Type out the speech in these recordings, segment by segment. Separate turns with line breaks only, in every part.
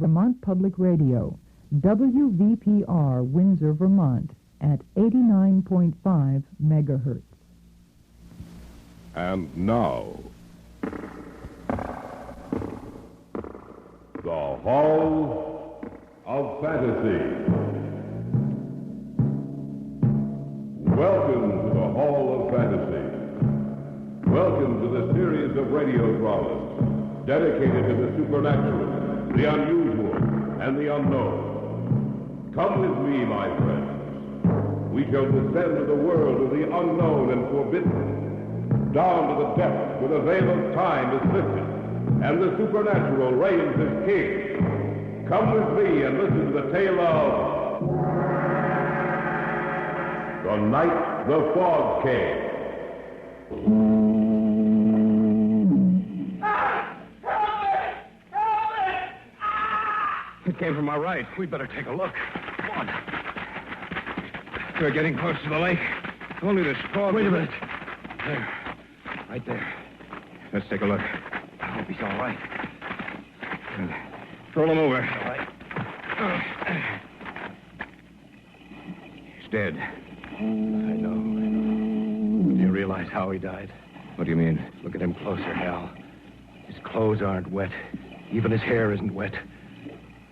Vermont Public Radio, WVPR, Windsor, Vermont, at 89.5 megahertz.
And now, the Hall of Fantasy. Welcome to the Hall of Fantasy. Welcome to the series of radio dramas dedicated to the supernatural, the unusual, and the unknown. Come with me, my friends. We shall descend to the world of the unknown and forbidden, down to the depths where the veil of time is lifted, and the supernatural reigns as king. Come with me and listen to the tale of The Night the Fog Came.
It came from our right. We'd better take a look. Come on. We're getting close to the lake. Only this fog.
Wait a minute.
There. Right there. Let's take a look.
I hope he's all right.
Roll him over.
All right.
He's dead.
I know. Do you realize how he died?
What do you mean?
Look at him closer, Hal. His clothes aren't wet. Even his hair isn't wet.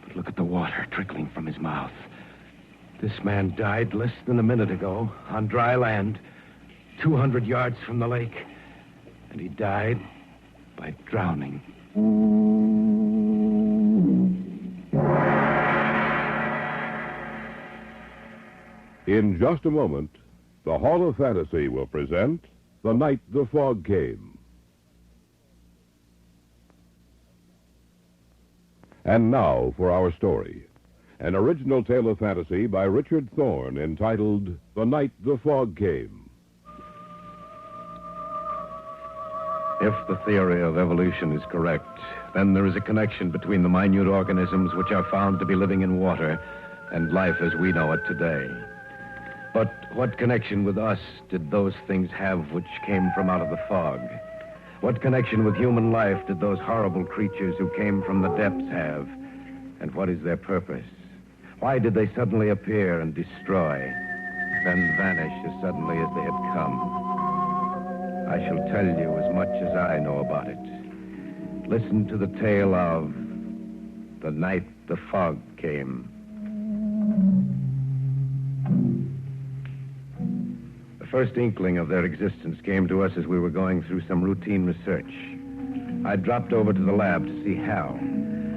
But look at the water trickling from his mouth. This man died less than a minute ago on dry land, 200 yards from the lake. And he died by drowning.
In just a moment, the Hall of Fantasy will present The Night the Fog Came. And now for our story. An original tale of fantasy by Richard Thorne entitled The Night the Fog Came.
If the theory of evolution is correct, then there is a connection between the minute organisms which are found to be living in water and life as we know it today. But what connection with us did those things have which came from out of the fog? What connection with human life did those horrible creatures who came from the depths have? And what is their purpose? Why did they suddenly appear and destroy, then vanish as suddenly as they had come? I shall tell you as much as I know about it. Listen to the tale of The Night the Fog Came. The first inkling of their existence came to us as we were going through some routine research. I dropped over to the lab to see Hal.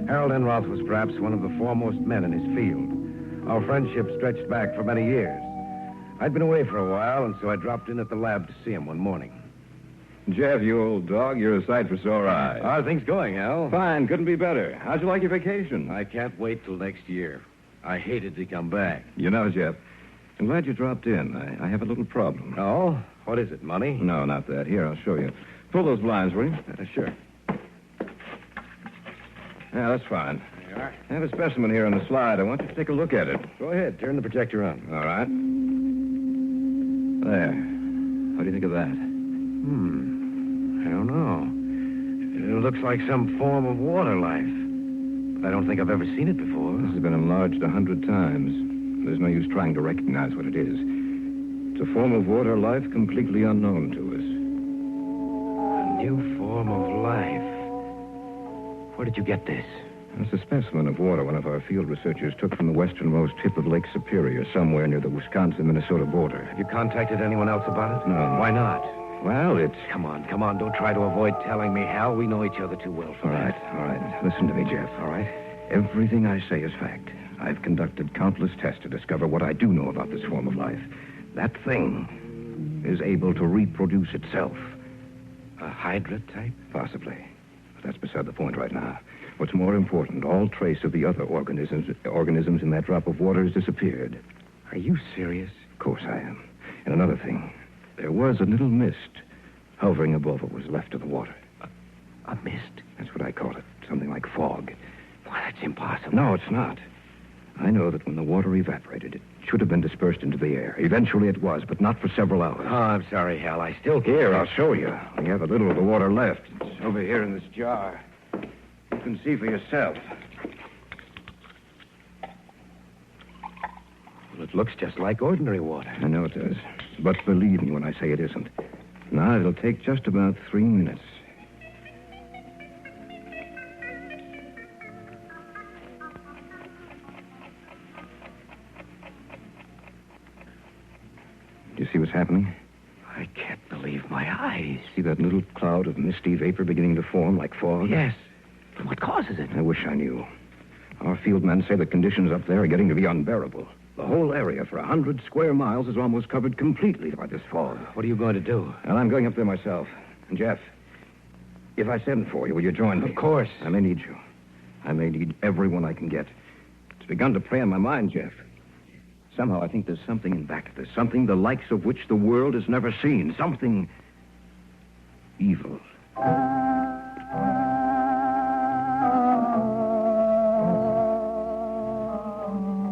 Harold Enroth was perhaps one of the foremost men in his field. Our friendship stretched back for many years. I'd been away for a while, and so I dropped in at the lab to see him one morning.
Jeff, you old dog, you're a sight for sore eyes.
How are things going, Hal?
Fine, couldn't be better. How'd you like your vacation?
I can't wait till next year. I hated to come back.
You know, Jeff, I'm glad you dropped in. I have a little problem.
Oh? What is it, money?
No, not that. Here, I'll show you. Pull those blinds, will you?
Sure.
Yeah, that's fine.
There you are.
I have a specimen here on the slide. I want you to take a look at it.
Go ahead. Turn the projector on.
All right. There. What do you think of that?
I don't know. It looks like some form of water life. But I don't think I've ever seen it before.
This has been enlarged 100 times. There's no use trying to recognize what it is. It's a form of water life completely unknown to us.
A new form of life. Where did you get this?
It's a specimen of water one of our field researchers took from the westernmost tip of Lake Superior, somewhere near the Wisconsin-Minnesota border.
Have you contacted anyone else about it?
No.
Why not?
Well, it's...
Come on. Don't try to avoid telling me, Hal. We know each other too well for that.
All right. Listen to me, Jeff, all right? Everything I say is fact. I've conducted countless tests to discover what I do know about this form of life. That thing is able to reproduce itself.
A Hydra type?
Possibly. But that's beside the point right now. What's more important, all trace of the other organisms in that drop of water has disappeared.
Are you serious?
Of course I am. And another thing, there was a little mist hovering above what was left of the water.
A mist?
That's what I call it. Something like fog.
Why, that's impossible.
No, it's not. I know that when the water evaporated, it should have been dispersed into the air. Eventually it was, but not for several hours.
Oh, I'm sorry, Hal. I still can't...
Here, I'll show you. We have a little of the water left. It's over here in this jar. You can see for yourself.
Well, it looks just like ordinary water.
I know it does. But believe me when I say it isn't. Now, it'll take just about 3 minutes. Do you see what's happening?
I can't believe my eyes.
See that little cloud of misty vapor beginning to form like fog?
Yes. But what causes it?
I wish I knew. Our field men say the conditions up there are getting to be unbearable. The whole area for 100 square miles is almost covered completely by this fog.
What are you going to do?
Well, I'm going up there myself. And, Jeff, if I send for you, will you join me?
Of course.
I may need you. I may need everyone I can get. It's begun to play on my mind, Jeff. Somehow I think there's something in back of this. Something the likes of which the world has never seen. Something evil.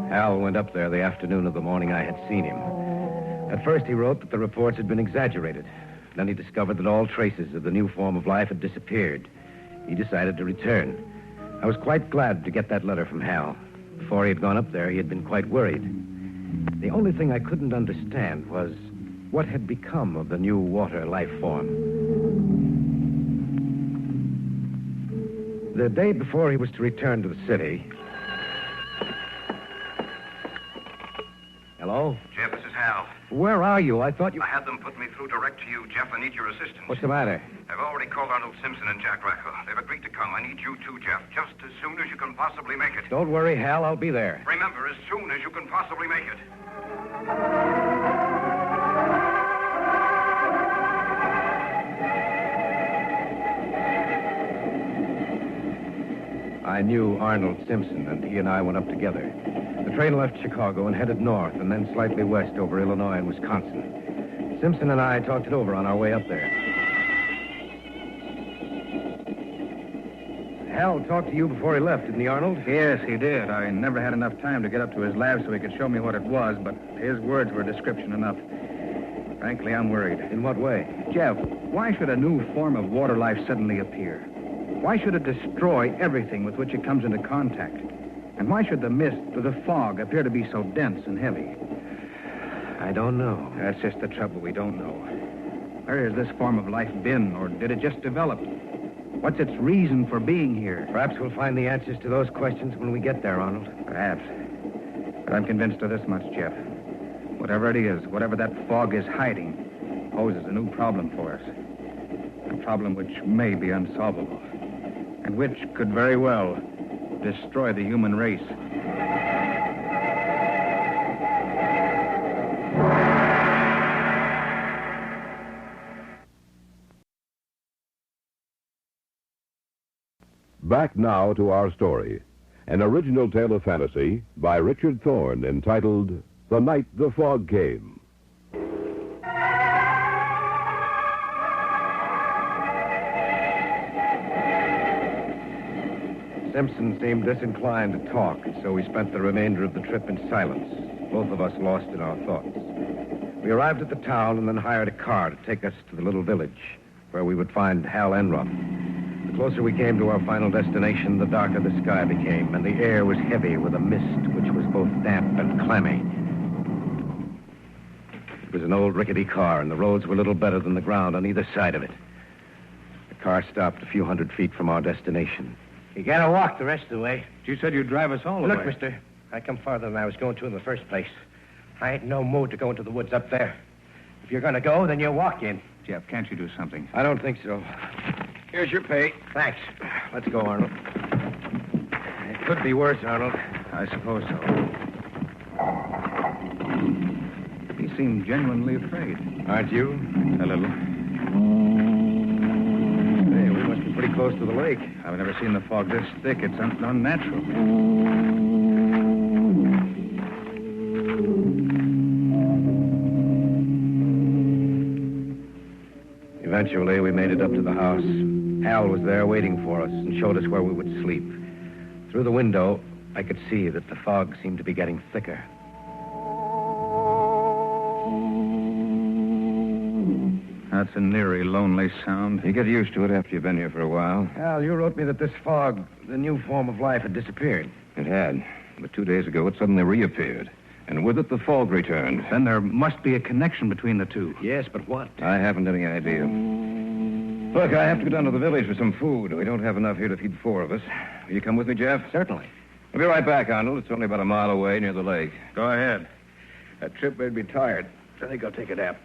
Hal went up there the afternoon of the morning I had seen him. At first, he wrote that the reports had been exaggerated. Then he discovered that all traces of the new form of life had disappeared. He decided to return. I was quite glad to get that letter from Hal. Before he had gone up there, he had been quite worried. The only thing I couldn't understand was what had become of the new water life form. The day before he was to return to the city... Hello?
Jeff, this is Hal.
Where are you? I thought you...
I had them put me through direct to you, Jeff. I need your assistance.
What's the matter?
I've already called Arnold Simpson and Jack Rackham. They've agreed to come. I need you too, Jeff, just as soon as you can possibly make it.
Don't worry, Hal. I'll be there.
Remember, as soon as you can possibly make it.
I knew Arnold Simpson, and he and I went up together. The train left Chicago and headed north, and then slightly west over Illinois and Wisconsin. Simpson and I talked it over on our way up there. Hal talked to you before he left, didn't he, Arnold?
Yes, he did. I never had enough time to get up to his lab so he could show me what it was, but his words were description enough. Frankly, I'm worried.
In what way?
Jeff, why should a new form of water life suddenly appear? Why should it destroy everything with which it comes into contact? And why should the mist or the fog appear to be so dense and heavy?
I don't know.
That's just the trouble. We don't know. Where has this form of life been, or did it just develop? What's its reason for being here?
Perhaps we'll find the answers to those questions when we get there, Arnold.
Perhaps. But I'm convinced of this much, Jeff. Whatever it is, whatever that fog is hiding, poses a new problem for us. A problem which may be unsolvable, and which could very well destroy the human race.
Back now to our story. An original tale of fantasy by Richard Thorne entitled The Night the Fog Came.
Simpson seemed disinclined to talk, so we spent the remainder of the trip in silence, both of us lost in our thoughts. We arrived at the town and then hired a car to take us to the little village, where we would find Hal Enruff. The closer we came to our final destination, the darker the sky became, and the air was heavy with a mist which was both damp and clammy. It was an old rickety car, and the roads were little better than the ground on either side of it. The car stopped a few hundred feet from our destination.
You gotta walk the rest of the way.
You said you'd drive us all the
Look,
way.
mister, I come farther than I was going to in the first place. I ain't no mood to go into the woods up there. If you're gonna go, then you walk in.
Jeff, can't you do something?
I don't think so. Here's your pay.
Thanks.
Let's go, Arnold. It could be worse, Arnold.
I suppose so. He seemed genuinely afraid.
Aren't you?
A little.
Hey, we must be pretty close to the lake.
I've never seen the fog this thick. It's unnatural.
Eventually, we made it up to the house. Hal was there waiting for us and showed us where we would sleep. Through the window, I could see that the fog seemed to be getting thicker.
That's an eerie, lonely sound.
You get used to it after you've been here for a while.
Hal, you wrote me that this fog, the new form of life, had disappeared.
It had. But 2 days ago, it suddenly reappeared. And with it, the fog returned.
Then there must be a connection between the two.
Yes, but what?
I haven't any idea. Look, I have to go down to the village for some food. We don't have enough here to feed 4 of us. Will you come with me, Jeff?
Certainly.
I'll be right back, Arnold. It's only about a mile away near the lake.
Go ahead.
That trip made me tired. I think I'll take a nap.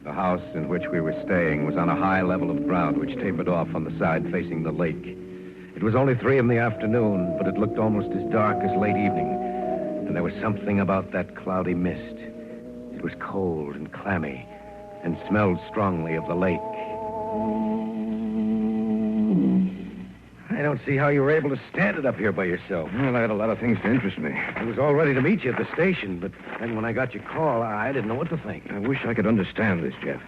The house in which we were staying was on a high level of ground which tapered off on the side facing the lake. It was only 3 in the afternoon, but it looked almost as dark as late evening. And there was something about that cloudy mist. It was cold and clammy and smelled strongly of the lake. I don't see how you were able to stand it up here by yourself. Well, I had a lot of things to interest me.
I was all ready to meet you at the station, but then when I got your call, I didn't know what to think.
I wish I could understand this, Jeff.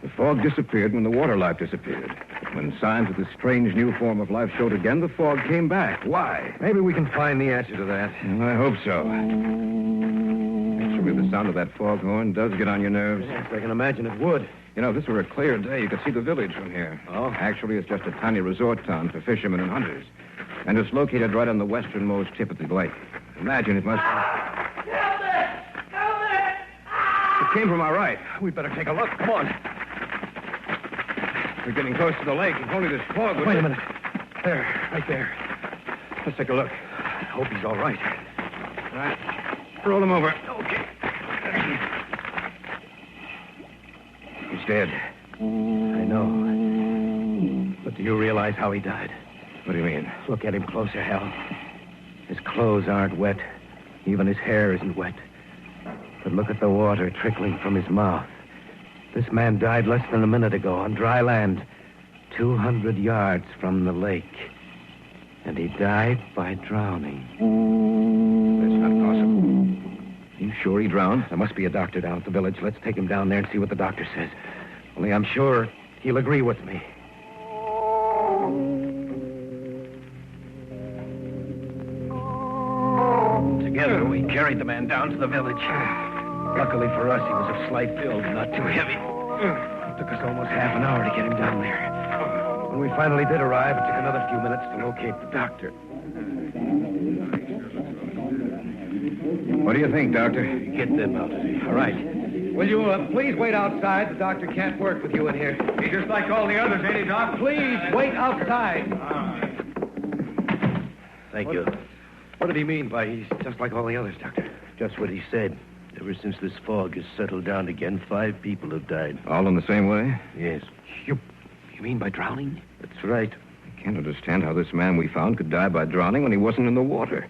The fog disappeared when the water life disappeared. When signs of this strange new form of life showed again, the fog came back. Why?
Maybe we can find the answer to that.
Well, I hope so. Actually, the sound of that foghorn does get on your nerves.
Yes, I can imagine it would.
You know, if this were a clear day, you could see the village from here.
Oh?
Actually, it's just a tiny resort town for fishermen and hunters. And it's located right on the westernmost tip of the lake. Imagine it must... It came from our right.
We'd better take a look. Come on.
We're getting close to the lake. If only this fog would...
Wait a minute. There, right there.
Let's take a look.
I hope he's all right.
All right. Roll him over.
Okay.
He's dead.
I know. But do you realize how he died?
What do you mean?
Look at him closer, Hal. His clothes aren't wet. Even his hair isn't wet. But look at the water trickling from his mouth. This man died less than a minute ago on dry land, 200 yards from the lake. And he died by drowning.
That's not possible.
You sure he drowned? There must be a doctor down at the village. Let's take him down there and see what the doctor says. Only I'm sure he'll agree with me. Together, we carried the man down to the village. Luckily for us, he was of slight build, not too heavy. It took us almost half an hour to get him down there. When we finally did arrive, it took another few minutes to locate the doctor.
What do you think, Doctor?
Get them out of here. All right. Will you please wait outside? The doctor can't work with you in here.
He's just like all the others, ain't he, Doc?
Please wait outside. Thank you. What did he mean by he's just like all the others, Doctor?
Just what he said. Ever since this fog has settled down again, 5 people have died.
All in the same way?
Yes.
You mean by drowning?
That's right.
I can't understand how this man we found could die by drowning when he wasn't in the water.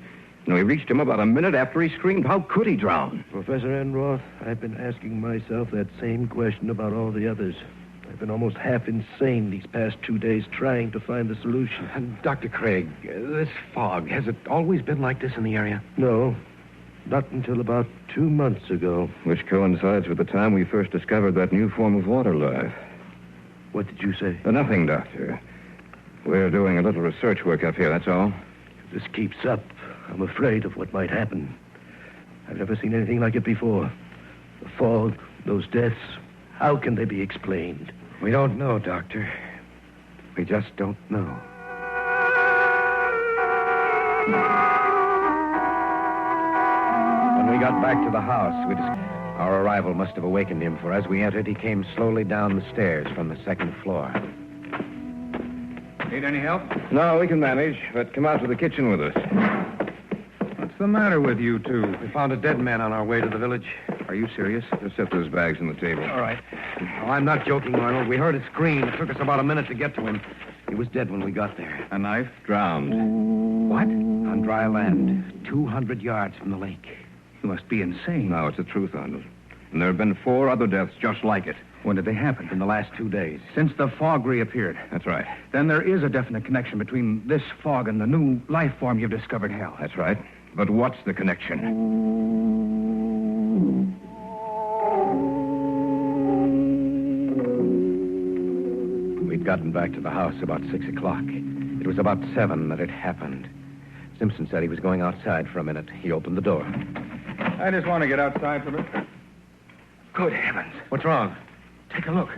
No, he reached him about a minute after he screamed. How could he drown?
Professor Enroth, I've been asking myself that same question about all the others. I've been almost half insane these past 2 days trying to find the solution.
And Dr. Craig, this fog, has it always been like this in the area?
No, not until about 2 months ago.
Which coincides with the time we first discovered that new form of water life.
What did you say?
Nothing, Doctor. We're doing a little research work up here, that's all.
If this keeps up, I'm afraid of what might happen. I've never seen anything like it before. The fog, those deaths, how can they be explained?
We don't know, Doctor. We just don't know. When we got back to the house, our arrival must have awakened him, for as we entered, he came slowly down the stairs from the 2nd floor.
Need any help?
No, we can manage, but come out to the kitchen with us.
What's the matter with you two?
We found a dead man on our way to the village.
Are you serious?
Just set those bags on the table.
All right. Oh, I'm not joking, Arnold. We heard a scream. It took us about a minute to get to him. He was dead when we got there.
A knife?
Drowned.
What? On dry land, 200 yards from the lake.
You must be insane.
No, it's the truth, Arnold. And there have been 4 other deaths just like it.
When did they happen?
In the last 2 days.
Since the fog reappeared.
That's right.
Then there is a definite connection between this fog and the new life form you've discovered, Hal.
That's right. But what's the connection?
We'd gotten back to the house about 6 o'clock. It was about 7 that it happened. Simpson said he was going outside for a minute. He opened the door.
I just want to get outside for a bit.
Good heavens. What's wrong? Take a look.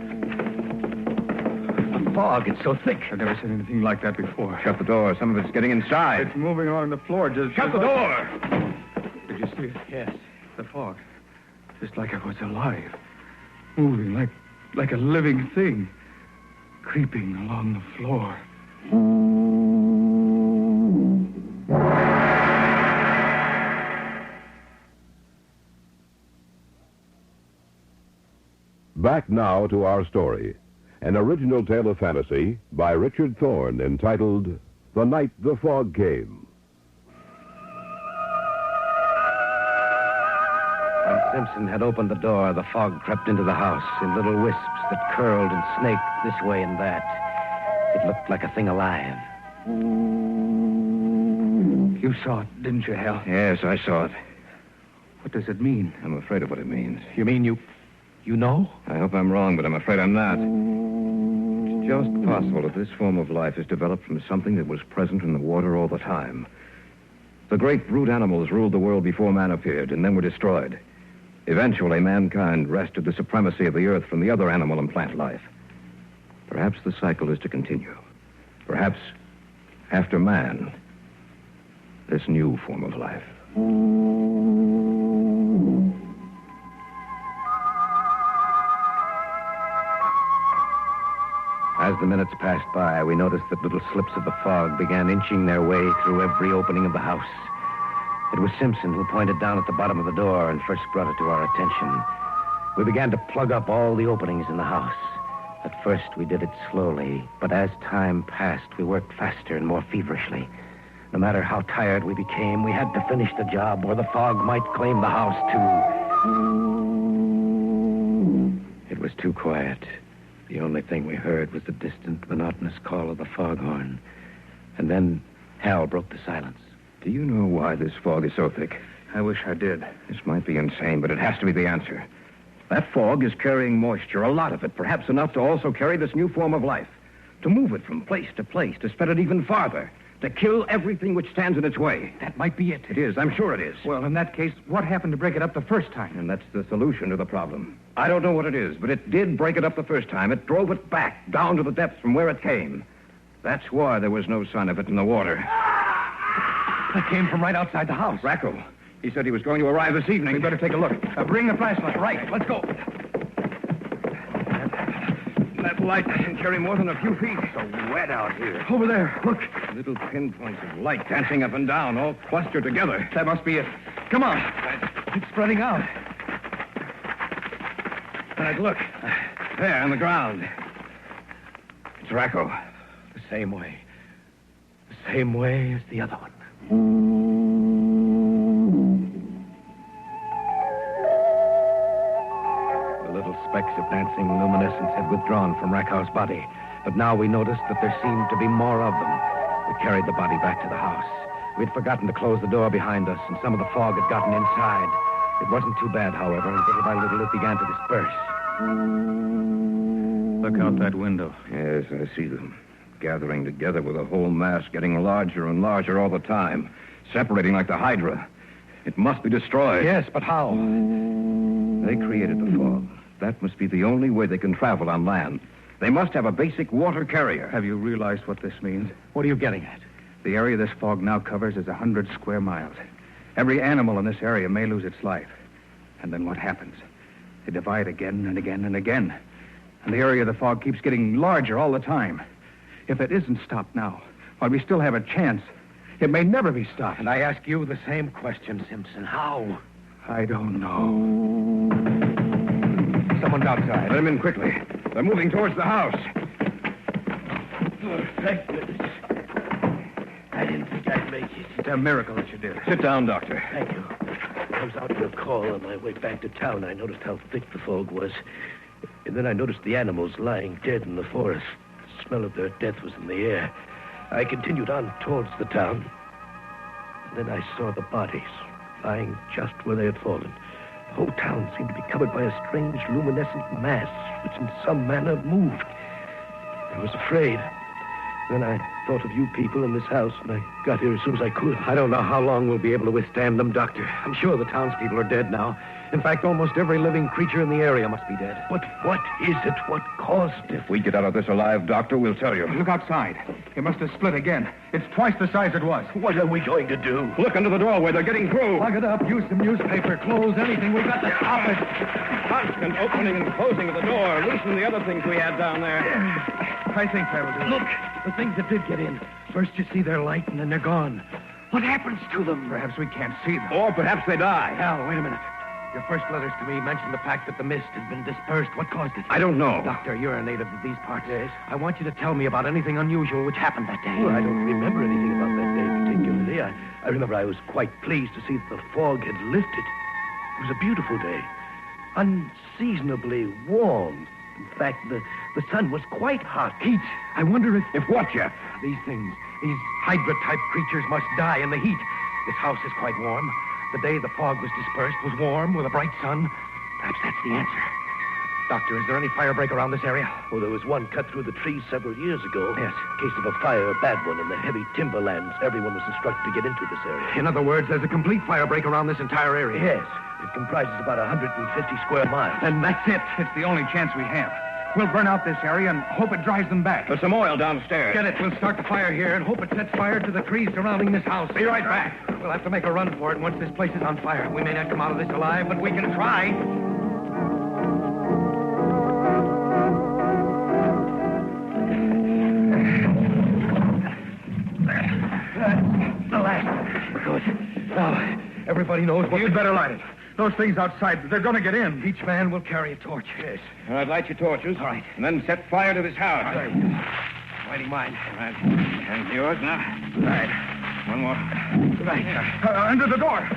The fog. It's so thick.
I've never seen anything like that before.
Shut the door. Some of it's getting inside.
It's moving along the floor.
Shut the door!
Did you see it?
Yes.
The fog. Just like it was alive. Moving like a living thing. Creeping along the floor.
Back now to our story. An original tale of fantasy by Richard Thorne entitled The Night the Fog Came.
When Simpson had opened the door, the fog crept into the house in little wisps that curled and snaked this way and that. It looked like a thing alive.
You saw it, didn't you, Hal?
Yes, I saw it.
What does it mean?
I'm afraid of what it means.
You mean you know?
I hope I'm wrong, but I'm afraid I'm not. It's just possible that this form of life is developed from something that was present in the water all the time. The great brute animals ruled the world before man appeared and then were destroyed. Eventually, mankind wrested the supremacy of the earth from the other animal and plant life. Perhaps the cycle is to continue. Perhaps, after man, this new form of life.
As the minutes passed by, we noticed that little slips of the fog began inching their way through every opening of the house. It was Simpson who pointed down at the bottom of the door and first brought it to our attention. We began to plug up all the openings in the house. At first, we did it slowly, but as time passed, we worked faster and more feverishly. No matter how tired we became, we had to finish the job, or the fog might claim the house, too. It was too quiet. The only thing we heard was the distant, monotonous call of the foghorn. And then Hal broke the silence.
Do you know why this fog is so thick?
I wish I did.
This might be insane, but it has to be the answer. That fog is carrying moisture, a lot of it, perhaps enough to also carry this new form of life. To move it from place to place, to spread it even farther. To kill everything which stands in its way.
That might be it.
It is. I'm sure it is.
Well, in that case, what happened to break it up the first time?
And that's the solution to the problem. I don't know what it is, but it did break it up the first time. It drove it back, down to the depths from where it came. That's why there was no sign of it in the water.
That came from right outside the house.
Racco. He said he was going to arrive this evening.
We better take a look. Bring the flashlight. Right. Let's go.
That light doesn't carry more than a few feet.
So wet out here. Over there. Look.
Little pinpoints of light dancing up and down, all clustered together.
That must be it. Come on. It's spreading out.
Right, look. There, on the ground. It's Racco.
The same way. The same way as the other one. The little specks of dancing luminescence had withdrawn from Racco's body, but now we noticed that there seemed to be more of them. We carried the body back to the house. We'd forgotten to close the door behind us, and some of the fog had gotten inside. It wasn't too bad, however, and little by little it began to disperse.
Look out that window.
Yes, I see them. Gathering together with a whole mass, getting larger and larger all the time. Separating like the Hydra. It must be destroyed.
Yes, but how?
They created the fog. That must be the only way they can travel on land. They must have a basic water carrier.
Have you realized what this means?
What are you getting at?
The area this fog now covers is 100 square miles. Every animal in this area may lose its life. And then what happens? They divide again and again and again. And the area of the fog keeps getting larger all the time. If it isn't stopped now, while we still have a chance, it may never be stopped.
And I ask you the same question, Simpson. How?
I don't know.
Someone's outside. Let them in quickly. They're moving towards the house.
Oh, thank goodness. I didn't think I'd make it.
It's a miracle that you did.
Sit down, Doctor.
Thank you. I was out on a call on my way back to town. I noticed how thick the fog was. And then I noticed the animals lying dead in the forest. The smell of their death was in the air. I continued on towards the town. And then I saw the bodies lying just where they had fallen. The whole town seemed to be covered by a strange luminescent mass which in some manner moved. I was afraid. Then I thought of you people in this house, and I got here as soon as I could.
I don't know how long we'll be able to withstand them, Doctor. I'm sure the townspeople are dead now. In fact, almost every living creature in the area must be dead.
But what is it? What caused it?
If we get out of this alive, Doctor, we'll tell you.
Look outside. It must have split again. It's twice the size it was.
What are we going to do?
Look into the doorway. They're getting through.
Plug it up. Use some newspaper, clothes, anything. We've got to stop it.
Constant opening and closing of the door. Loosen the other things we had down there.
I think that'll do.
Look, the things that did get in. First you see their light, and then they're gone. What happens to them?
Perhaps we can't see them.
Or perhaps they die.
Hal, wait a minute. Your first letters to me mentioned the fact that the mist had been dispersed. What caused it?
I don't know.
Doctor, you're a native of these parts. Yes. I want you to tell me about anything unusual which happened that day.
Well, I don't remember anything about that day particularly. I remember I was quite pleased to see that the fog had lifted. It was a beautiful day. Unseasonably warm. In fact, the sun was quite hot.
Heat. I wonder if...
If what, Jeff?
These things, these Hydra-type creatures must die in the heat. This house is quite warm. The day the fog was dispersed was warm with a bright sun. Perhaps that's the answer. Doctor, is there any fire break around this area?
Well, there was one cut through the trees several years ago.
Yes.
Case of a fire, a bad one, in the heavy timberlands. Everyone was instructed to get into this area.
In other words, there's a complete fire break around this entire area.
Yes. It comprises about 150 square miles.
And that's it.
It's the only chance we have. We'll burn out this area and hope it drives them back.
There's some oil downstairs.
Get it. We'll start the fire here and hope it sets fire to the trees surrounding this house.
Be right back.
We'll have to make a run for it once this place is on fire. We may not come out of this alive, but we can try. The last one. Good. Now, everybody knows what...
You'd better light it. Those things outside, they're going to get in.
Each man will carry a torch. Yes.
All right, light your torches.
All right.
And then set fire to this house.
All right. Lighting mine.
All right. And yours now.
All right.
One more.
Right.
Under the door.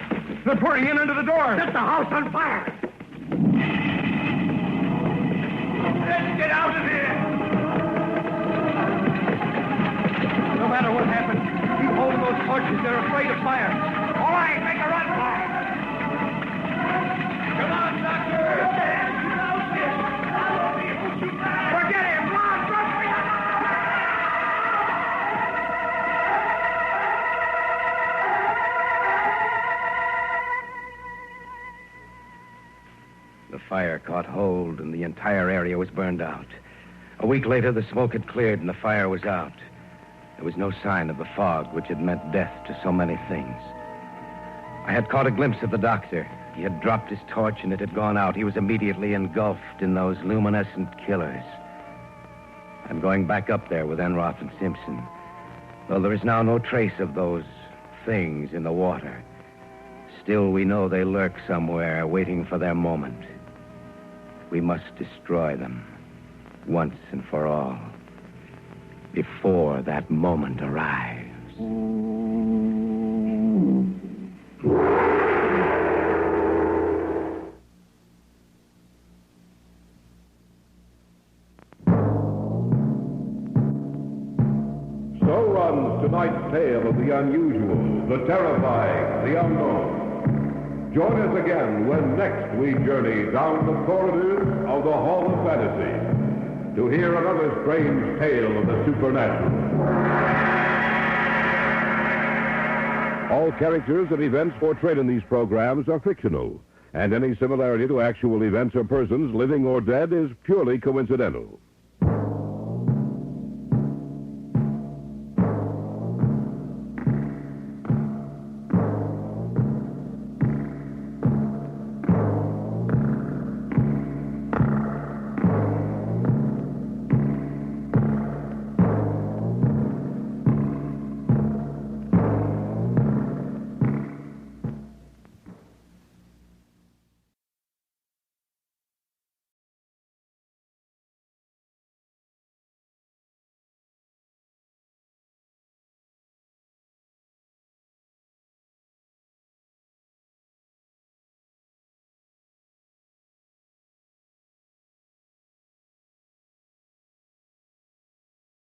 They're pouring in under the door.
Set the house on fire.
Let's get out of here.
No matter what happens, keep holding those torches. They're afraid of fire.
All right, make a run for it. Come on, Doctor. Forget him. Come on, run for you.
The fire caught hold, and the entire area was burned out. A week later, the smoke had cleared, and the fire was out. There was no sign of the fog, which had meant death to so many things. I had caught a glimpse of the doctor. He had dropped his torch, and it had gone out. He was immediately engulfed in those luminescent killers. I'm going back up there with Enroth and Simpson. Though there is now no trace of those things in the water, still we know they lurk somewhere, waiting for their moment. We must destroy them, once and for all, before that moment arrives.
So runs tonight's tale of the unusual, the terrifying, the unknown. Join us again when next we journey down the corridors of the Hall of Fantasy to hear another strange tale of the supernatural. All characters and events portrayed in these programs are fictional, and any similarity to actual events or persons, living or dead, is purely coincidental.